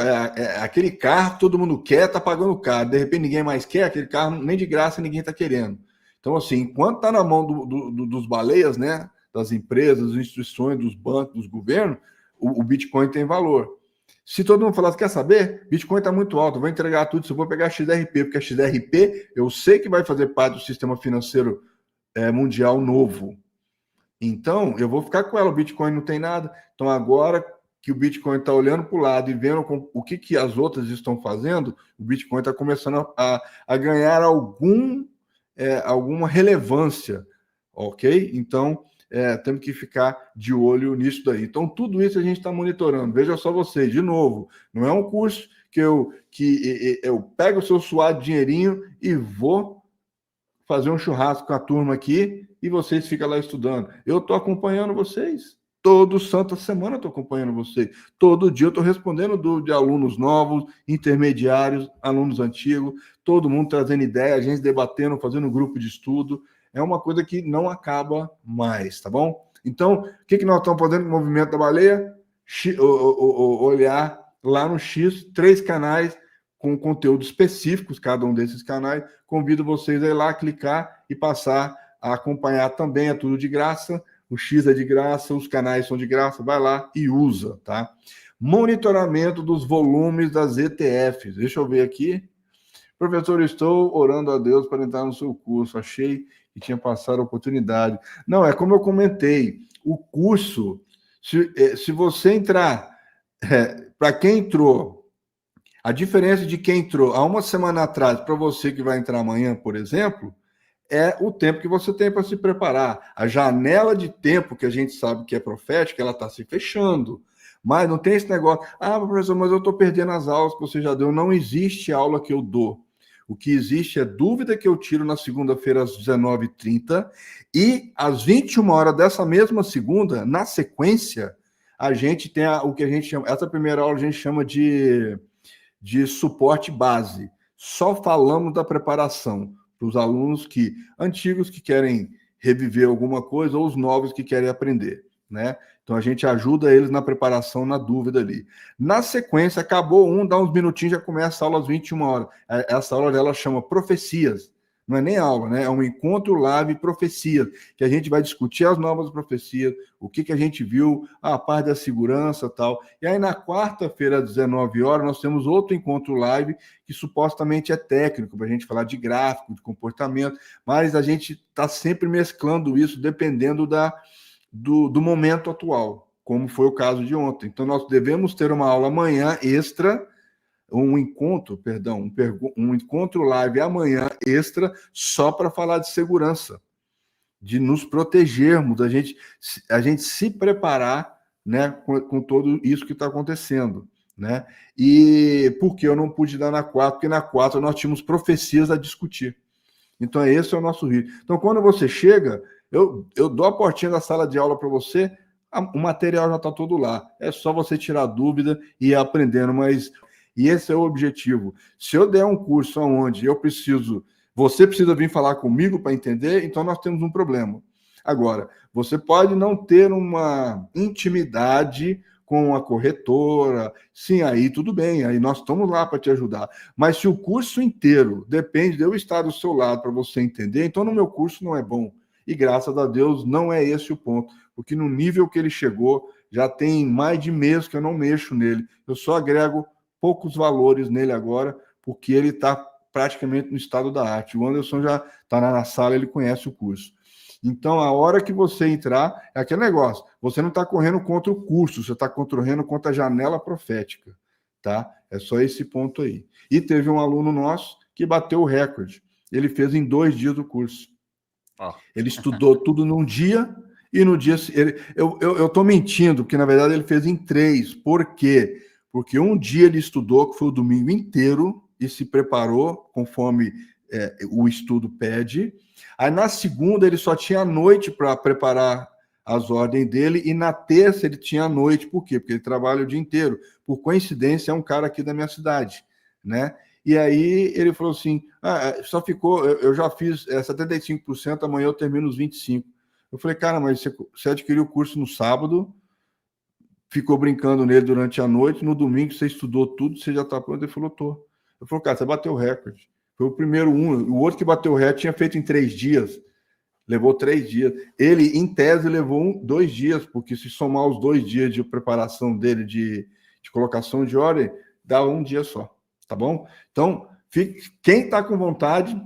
Aquele carro que todo mundo quer, tá pagando caro. De repente ninguém mais quer aquele carro, nem de graça ninguém está querendo. Então, assim, enquanto está na mão dos baleias, né, das empresas, das instituições, dos bancos, dos governos, o Bitcoin tem valor. Se todo mundo falasse, quer saber? Bitcoin está muito alto, eu vou entregar tudo, eu vou pegar a XRP, porque a XRP eu sei que vai fazer parte do sistema financeiro mundial novo. Então, eu vou ficar com ela, o Bitcoin não tem nada. Então, agora que o Bitcoin está olhando para o lado e vendo o que as outras estão fazendo, o Bitcoin está começando a ganhar alguma relevância, ok? Então, temos que ficar de olho nisso daí. Então, tudo isso a gente está monitorando. Veja só vocês, de novo, não é um curso que eu pego o seu suado dinheirinho e vou fazer um churrasco com a turma aqui e vocês ficam lá estudando. Eu estou acompanhando vocês. Todo santa semana eu estou acompanhando vocês. Todo dia eu estou respondendo de alunos novos, intermediários, alunos antigos, todo mundo trazendo ideia, a gente debatendo, fazendo um grupo de estudo. É uma coisa que não acaba mais, tá bom? Então, o que nós estamos fazendo com o Movimento da Baleia? Olhar lá no X, 3 canais com conteúdos específicos, cada um desses canais. Convido vocês a ir lá, clicar e passar a acompanhar também. É tudo de graça. O X é de graça, os canais são de graça, vai lá e usa, tá? Monitoramento dos volumes das ETFs. Deixa eu ver aqui. Professor, estou orando a Deus para entrar no seu curso. Achei que tinha passado a oportunidade. Não, é como eu comentei, o curso, se você entrar, para quem entrou, a diferença de quem entrou há uma semana atrás para você que vai entrar amanhã, por exemplo, é o tempo que você tem para se preparar. A janela de tempo que a gente sabe que é profética, ela está se fechando. Mas não tem esse negócio, professor, mas eu estou perdendo as aulas que você já deu. Não existe aula que eu dou. O que existe é dúvida que eu tiro na segunda-feira às 19h30 e às 21 horas dessa mesma segunda, na sequência, a gente tem o que a gente chama, essa primeira aula a gente chama de suporte base. Só falamos da preparação para os alunos antigos que querem reviver alguma coisa ou os novos que querem aprender, né? Então a gente ajuda eles na preparação, na dúvida ali. Na sequência, acabou dá uns minutinhos, já começa a aula às 21 horas. Essa aula dela chama Profecias. não é nem aula, né? É um encontro live profecia, que a gente vai discutir as novas profecias, o que a gente viu, a parte da segurança e tal. E aí, na quarta-feira, às 19 horas, nós temos outro encontro live, que supostamente é técnico, para a gente falar de gráfico, de comportamento, mas a gente está sempre mesclando isso, dependendo do momento atual, como foi o caso de ontem. Então, nós devemos ter uma aula amanhã extra, um encontro live amanhã extra só para falar de segurança, de nos protegermos, a gente se preparar, né, com tudo isso que está acontecendo, né? E por que eu não pude dar na 4? Porque na 4 nós tínhamos profecias a discutir. Então, esse é o nosso ritmo. Então, quando você chega, eu dou a portinha da sala de aula para você, o material já está todo lá. É só você tirar dúvida e ir aprendendo, mas e esse é o objetivo. Se eu der um curso onde você precisa vir falar comigo para entender, então nós temos um problema. Agora, você pode não ter uma intimidade com a corretora, sim, aí tudo bem, aí nós estamos lá para te ajudar. Mas se o curso inteiro depende de eu estar do seu lado para você entender, então no meu curso não é bom. E graças a Deus não é esse o ponto, porque no nível que ele chegou, já tem mais de mês que eu não mexo nele. Eu só agrego poucos valores nele agora, porque ele está praticamente no estado da arte. O Anderson já está na sala, ele conhece o curso. Então, a hora que você entrar, é aquele negócio. Você não está correndo contra o curso, você está correndo contra a janela profética, tá? É só esse ponto aí. E teve um aluno nosso que bateu o recorde. Ele fez em 2 dias o curso. Oh. Ele estudou tudo num dia e no dia... Eu estou mentindo, porque na verdade ele fez em 3. Por quê? Porque um dia ele estudou, que foi o domingo inteiro, e se preparou conforme o estudo pede. Aí na segunda ele só tinha a noite para preparar as ordens dele, e na terça ele tinha a noite. Por quê? Porque ele trabalha o dia inteiro. Por coincidência, é um cara aqui da minha cidade, né? E aí ele falou assim, só ficou, eu já fiz 75%, amanhã eu termino os 25%. Eu falei, cara, mas você adquiriu o curso no sábado, ficou brincando nele durante a noite, no domingo você estudou tudo, você já está pronto? Ele falou, tô. Eu falei, cara, você bateu o recorde. Foi o primeiro o outro que bateu o recorde tinha feito em 3 dias, levou 3 dias. Ele, em tese, levou 2 dias, porque se somar os 2 dias de preparação dele, de colocação de ordem, dá 1 dia só, tá bom? Então, quem está com vontade,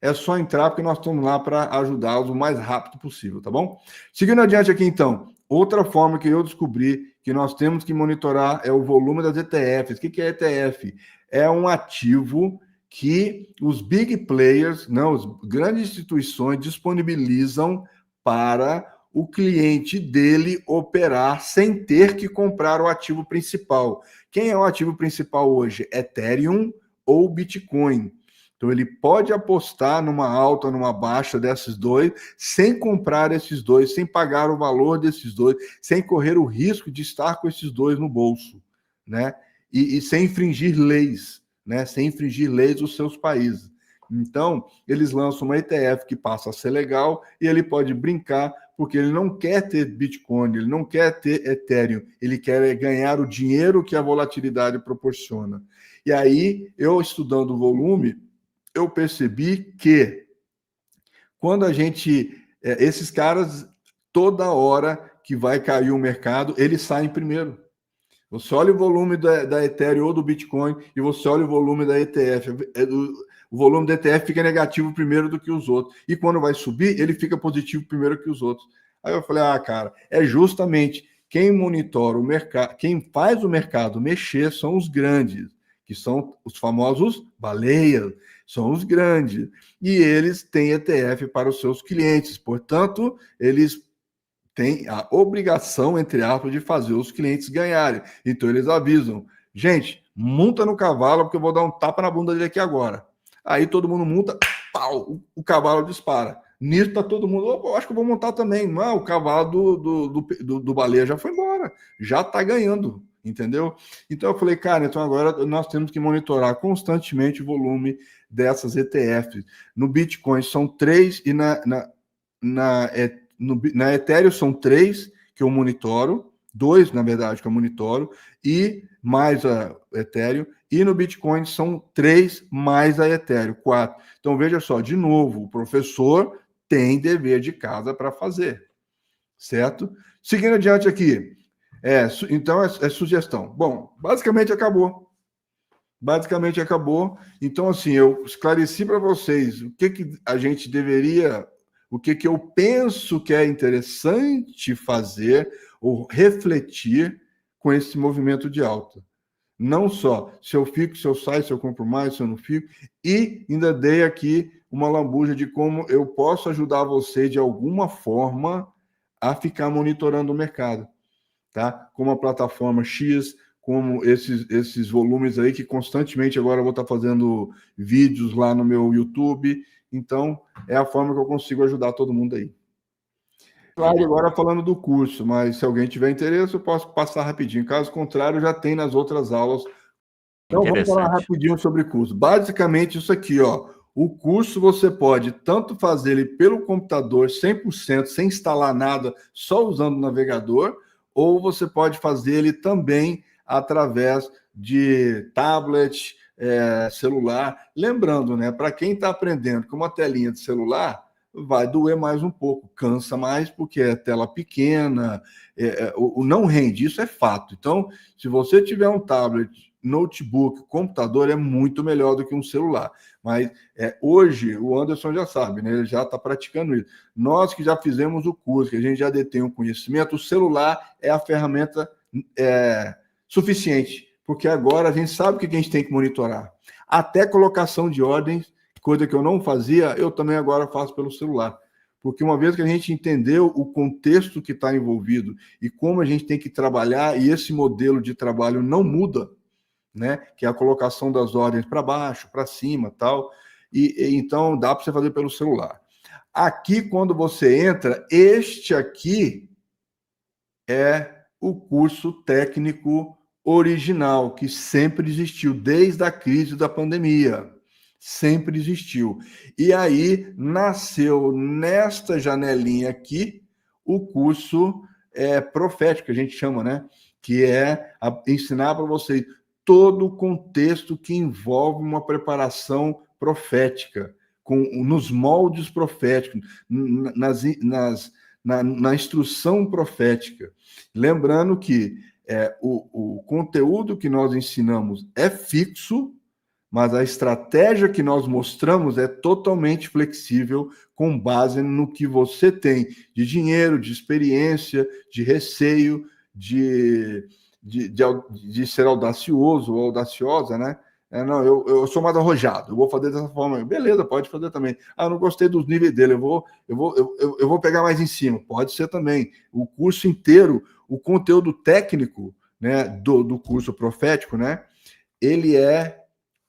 é só entrar, porque nós estamos lá para ajudá-los o mais rápido possível, tá bom? Seguindo adiante aqui, então, outra forma que eu descobri que nós temos que monitorar é o volume das ETFs. O que é ETF? É um ativo que os big players, não, as grandes instituições disponibilizam para o cliente dele operar sem ter que comprar o ativo principal. Quem é o ativo principal hoje? Ethereum ou Bitcoin. Então, ele pode apostar numa alta, numa baixa desses dois, sem comprar esses dois, sem pagar o valor desses dois, sem correr o risco de estar com esses dois no bolso, né? E sem infringir leis, né? Sem infringir leis dos seus países. Então, eles lançam uma ETF que passa a ser legal e ele pode brincar, porque ele não quer ter Bitcoin, ele não quer ter Ethereum, ele quer ganhar o dinheiro que a volatilidade proporciona. E aí, eu estudando o volume, eu percebi que quando a gente... esses caras, toda hora que vai cair o mercado, eles saem primeiro. Você olha o volume da Ethereum ou do Bitcoin e você olha o volume da ETF. O volume da ETF fica negativo primeiro do que os outros. E quando vai subir, ele fica positivo primeiro que os outros. Aí eu falei, cara, é justamente quem monitora o mercado, quem faz o mercado mexer são os grandes, que são os famosos baleias, são os grandes. E eles têm ETF para os seus clientes. Portanto, eles têm a obrigação, entre aspas, de fazer os clientes ganharem. Então, eles avisam, gente, monta no cavalo, porque eu vou dar um tapa na bunda dele aqui agora. Aí todo mundo monta, pau, o cavalo dispara. Nisso tá todo mundo, eu acho que eu vou montar também. Não, o cavalo do baleia já foi embora, já tá ganhando, entendeu? Então eu falei, cara, então agora nós temos que monitorar constantemente o volume dessas ETFs. No Bitcoin são 3 e na Ethereum são 3 que eu monitoro, 2, na verdade, que eu monitoro, e mais a Ethereum, e no Bitcoin são 3 mais a Ethereum, 4. Então, veja só, de novo, o professor tem dever de casa para fazer, certo? Seguindo adiante aqui, então é sugestão. Bom, basicamente acabou. Basicamente acabou. Então, assim, eu esclareci para vocês o que a gente deveria, o que eu penso que é interessante fazer ou refletir com esse movimento de alta. Não só se eu fico, se eu saio, se eu compro mais, se eu não fico, e ainda dei aqui uma lambuja de como eu posso ajudar você de alguma forma a ficar monitorando o mercado, tá? Como a plataforma X, como esses volumes aí que constantemente agora eu vou estar fazendo vídeos lá no meu YouTube. Então, é a forma que eu consigo ajudar todo mundo aí. Claro, agora falando do curso, mas se alguém tiver interesse, eu posso passar rapidinho. Caso contrário, já tem nas outras aulas. Então, vamos falar rapidinho sobre curso. Basicamente, isso aqui, ó. O curso você pode tanto fazer ele pelo computador, 100%, sem instalar nada, só usando o navegador, ou você pode fazer ele também através de tablet, celular. Lembrando, né, para quem está aprendendo com uma telinha de celular, vai doer mais um pouco, cansa mais porque é tela pequena, o não rende, isso é fato. Então, se você tiver um tablet, notebook, computador, é muito melhor do que um celular. Mas hoje o Anderson já sabe, né? Ele já está praticando isso. Nós que já fizemos o curso, que a gente já detém o conhecimento, o celular é a ferramenta suficiente, porque agora a gente sabe o que a gente tem que monitorar. Até colocação de ordens, coisa que eu não fazia, eu também agora faço pelo celular. Porque uma vez que a gente entendeu o contexto que está envolvido e como a gente tem que trabalhar, e esse modelo de trabalho não muda, né? Que é a colocação das ordens para baixo, para cima, tal. E então dá para você fazer pelo celular. Aqui, quando você entra, este aqui é o curso técnico original, que sempre existiu, desde a crise da pandemia. Sempre existiu. E aí nasceu nesta janelinha aqui o curso profético, que a gente chama, né? Que é ensinar para vocês todo o contexto que envolve uma preparação profética, nos moldes proféticos, na instrução profética. Lembrando que o conteúdo que nós ensinamos é fixo, mas a estratégia que nós mostramos é totalmente flexível, com base no que você tem de dinheiro, de experiência, de receio, de ser audacioso ou audaciosa, né? Não, eu sou mais arrojado, eu vou fazer dessa forma. Beleza, pode fazer também. Ah, não gostei dos níveis dele, eu vou pegar mais em cima. Pode ser também. O curso inteiro, o conteúdo técnico, né, do curso profético, né? Ele é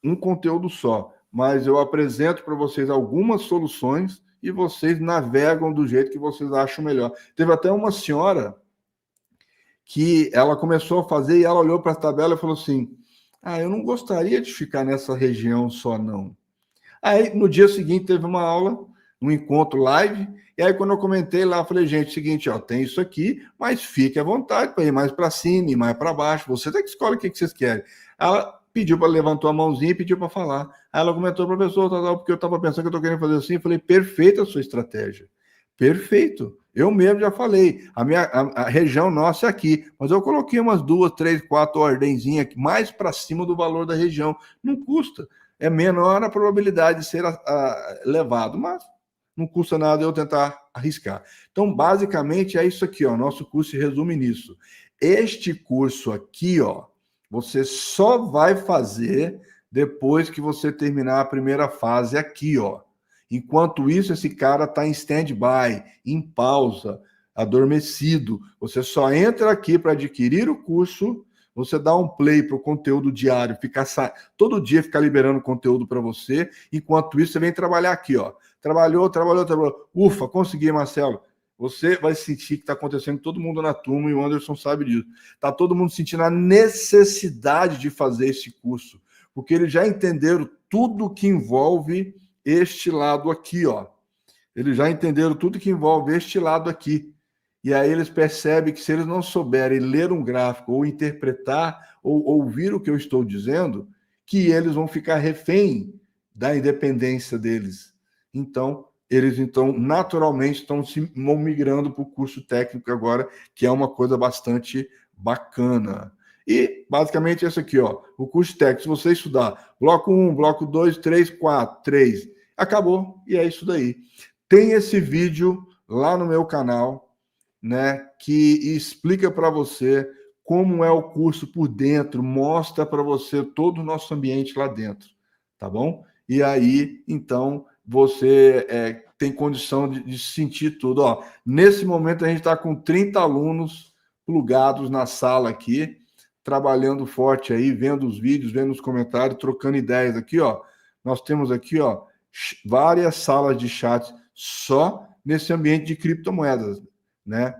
um conteúdo só, mas eu apresento para vocês algumas soluções e vocês navegam do jeito que vocês acham melhor. Teve até uma senhora que ela começou a fazer e ela olhou para a tabela e falou assim: ah, eu não gostaria de ficar nessa região só, não. Aí, no dia seguinte, teve uma aula, um encontro live, e aí quando eu comentei lá, eu falei, gente, seguinte, ó, tem isso aqui, mas fique à vontade para ir mais para cima e mais para baixo, você tem que escolher o que vocês querem. Ela pediu para levantar a mãozinha e pediu para falar. Aí ela comentou, professor, porque eu estava pensando que eu estou querendo fazer assim, eu falei, perfeita a sua estratégia. Perfeito. Eu mesmo já falei, a região nossa é aqui, mas eu coloquei umas 2, 3, 4 ordenzinhas mais para cima do valor da região. Não custa. É menor a probabilidade de ser levado, mas não custa nada eu tentar arriscar. Então, basicamente, é isso aqui, ó. Nosso curso se resume nisso. Este curso aqui, ó, você só vai fazer depois que você terminar a primeira fase aqui, ó. Enquanto isso, esse cara está em stand-by, em pausa, adormecido. Você só entra aqui para adquirir o curso, você dá um play para o conteúdo diário, todo dia ficar liberando conteúdo para você. Enquanto isso, você vem trabalhar aqui, ó. Trabalhou. Ufa, consegui, Marcelo. Você vai sentir que está acontecendo com todo mundo na turma e o Anderson sabe disso. Está todo mundo sentindo a necessidade de fazer esse curso, porque eles já entenderam tudo que envolve este lado aqui, ó. Eles já entenderam tudo que envolve este lado aqui. e aí eles percebem que se eles não souberem ler um gráfico ou interpretar ou ouvir o que eu estou dizendo, que eles vão ficar refém da independência deles. Então, eles naturalmente estão se migrando para o curso técnico agora, que é uma coisa bastante bacana. E basicamente esse aqui, ó, o curso técnico, se você estudar bloco 1, bloco 2, 3, 4, 3, acabou, e é isso daí. Tem esse vídeo lá no meu canal, né, que explica para você como é o curso por dentro, mostra para você todo o nosso ambiente lá dentro, tá bom? E aí, então, você tem condição de sentir tudo. Ó, nesse momento, a gente está com 30 alunos plugados na sala aqui, trabalhando forte aí, vendo os vídeos, vendo os comentários, trocando ideias aqui, ó. Nós temos aqui, ó, várias salas de chat só nesse ambiente de criptomoedas, né?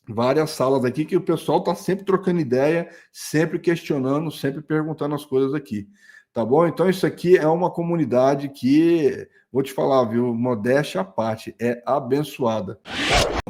Várias salas aqui que o pessoal está sempre trocando ideia, sempre questionando, sempre perguntando as coisas aqui. Tá bom? Então, isso aqui é uma comunidade que, vou te falar, viu? Modéstia à parte, é abençoada.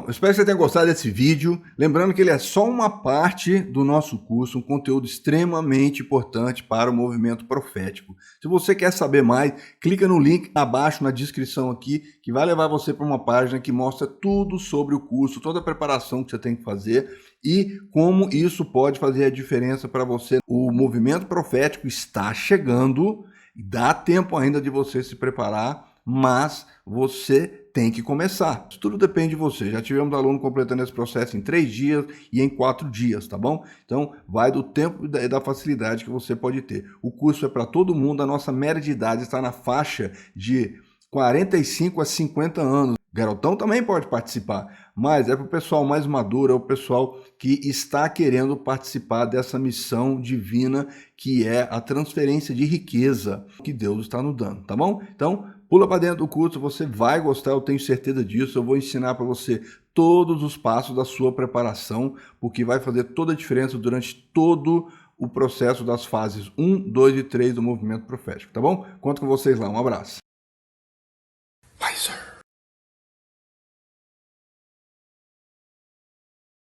Eu espero que você tenha gostado desse vídeo. Lembrando que ele é só uma parte do nosso curso, um conteúdo extremamente importante para o movimento profético. Se você quer saber mais, clica no link abaixo na descrição aqui, que vai levar você para uma página que mostra tudo sobre o curso, toda a preparação que você tem que fazer e como isso pode fazer a diferença para você. O movimento profético está chegando, dá tempo ainda de você se preparar, mas você tem que começar. Isso tudo depende de você. Já tivemos aluno completando esse processo em 3 dias e em 4 dias, tá bom? Então, vai do tempo e da facilidade que você pode ter. O curso é para todo mundo, a nossa média de idade está na faixa de 45 a 50 anos. Garotão também pode participar, mas é para o pessoal mais maduro, é o pessoal que está querendo participar dessa missão divina que é a transferência de riqueza que Deus está nos dando, tá bom? Então, pula para dentro do curso, você vai gostar, eu tenho certeza disso. Eu vou ensinar para você todos os passos da sua preparação, porque vai fazer toda a diferença durante todo o processo das fases 1, 2 e 3 do movimento profético, tá bom? Conto com vocês lá, um abraço.